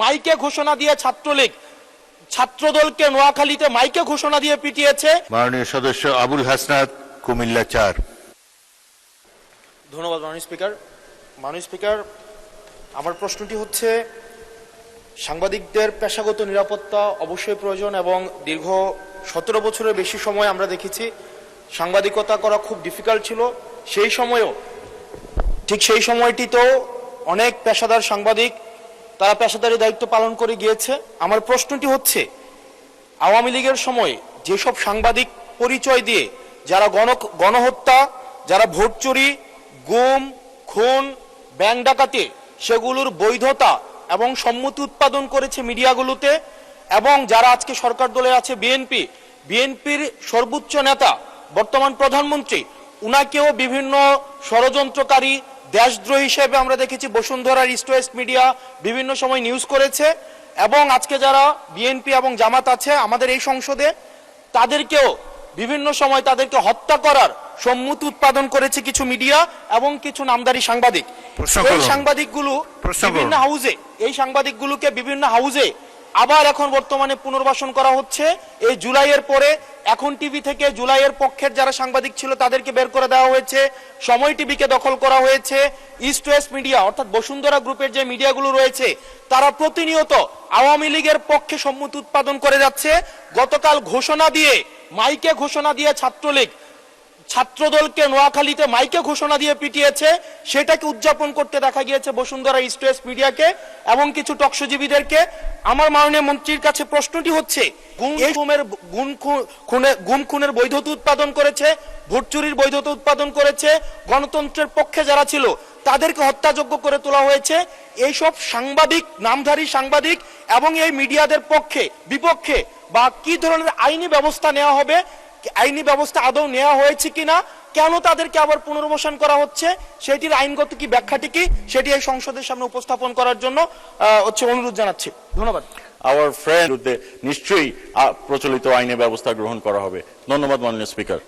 মাইকে ঘোষণা দিয়ে ছাত্রলীগ ছাত্রদলকে নোয়াখালীতে মাইকে ঘোষণা দিয়ে পিটিয়েছে। মাননীয় সদস্য আবুল হাসনাত, কুমিল্লা 4। ধন্যবাদ মাননীয় স্পিকার। আমার প্রশ্নটি হচ্ছে, সাংবাদিকদের পেশাগত নিরাপত্তা অবশ্যই প্রয়োজন এবং দীর্ঘ 17 বছরের বেশি সময় আমরা দেখেছি সাংবাদিকতা করা খুব ডিফিকাল্ট ছিল। সেই সময়েও ঠিক সেই সময়টিতেও অনেক পেশাদার সাংবাদিক তারা পেশাদারি দায়িত্ব পালন করে গিয়েছে। আমার প্রশ্নটি হচ্ছে, আওয়ামী লীগের সময় যেসব সাংবাদিক পরিচয় দিয়ে যারা গণহত্যা, যারা ভোট চুরি, গুম, খুন, ব্যাংক ডাকাতি, সেগুলোর বৈধতা এবং সম্মতি উৎপাদন করেছে মিডিয়াগুলোতে, এবং যারা আজকে সরকার দলে আছে বিএনপির সর্বোচ্চ নেতা বর্তমান প্রধানমন্ত্রী, উনাকেও বিভিন্ন ষড়যন্ত্রকারী দেশদ্রোহী হিসেবে আমরা দেখেছি বসুন্ধরার ইস্ট ওয়েস্ট মিডিয়া বিভিন্ন সময় নিউজ করেছে। এবং আজকে যারা বিএনপি এবং জামাত আছে আমাদের এই সংসদে, তাদেরকেও বিভিন্ন সময় তাদেরকে হত্যা করার সম্মতি উৎপাদন করেছে কিছু মিডিয়া এবং কিছু নামদারি সাংবাদিক। এই সাংবাদিকগুলোকে বিভিন্ন হাউজে আবার এখন বর্তমানে পুনর্বাসন করা হচ্ছে। এই জুলাইয়ের পরে এখন টিভি থেকে জুলাইয়ের পক্ষের যারা সাংবাদিক ছিল তাদেরকে বের করে দেওয়া হয়েছে, সময় টিভিকে দখল করা হয়েছে। ইস্ট ওয়েস্ট মিডিয়া অর্থাৎ বসুন্ধরা গ্রুপের যে মিডিয়াগুলো রয়েছে তারা প্রতিনিয়ত আওয়ামী লীগের পক্ষে সম্মতি উৎপাদন করে যাচ্ছে। গতকাল মাইকে ঘোষণা দিয়ে ছাত্রলীগ ছাত্রদলকে নোয়াখালীতে মাইকে ঘোষণা দিয়ে পিটিয়েছে। সেটাকে উদযাপন করতে দেখা গিয়েছে বসুন্ধরা ইস্ট ওয়েস্ট মিডিয়াকে এবং কিছু টকশোজীবীদেরকে। আমার মাননীয় মন্ত্রীর কাছে প্রশ্নটি হচ্ছে, গুম খুনের বৈধতা উৎপাদন করেছে, ভোট চুরির বৈধতা উৎপাদন করেছে, গণতন্ত্রের পক্ষে যারা ছিল তাদেরকে হত্যাযোগ্য করে তোলা হয়েছে। এইসব সাংবাদিক, নামধারী সাংবাদিক এবং এই মিডিয়াদের বিপক্ষে বা কি ধরনের আইনি ব্যবস্থা নেওয়া হবে, আইনি ব্যবস্থা আদৌ নেওয়া হয়েছে কিনা, কেন তাদেরকে আবার পুনর্বাসন করা হচ্ছে, সেটির আইনগত কি ব্যাখ্যাটি কি, সেটি এই সংসদের সামনে উপস্থাপন করার জন্য অনুরোধ জানাচ্ছি। ধন্যবাদ। আওয়ার ফ্রেন্ড নিশ্চয়ই প্রচলিত আইনে ব্যবস্থা গ্রহণ করা হবে। ধন্যবাদ মাননীয় স্পিকার।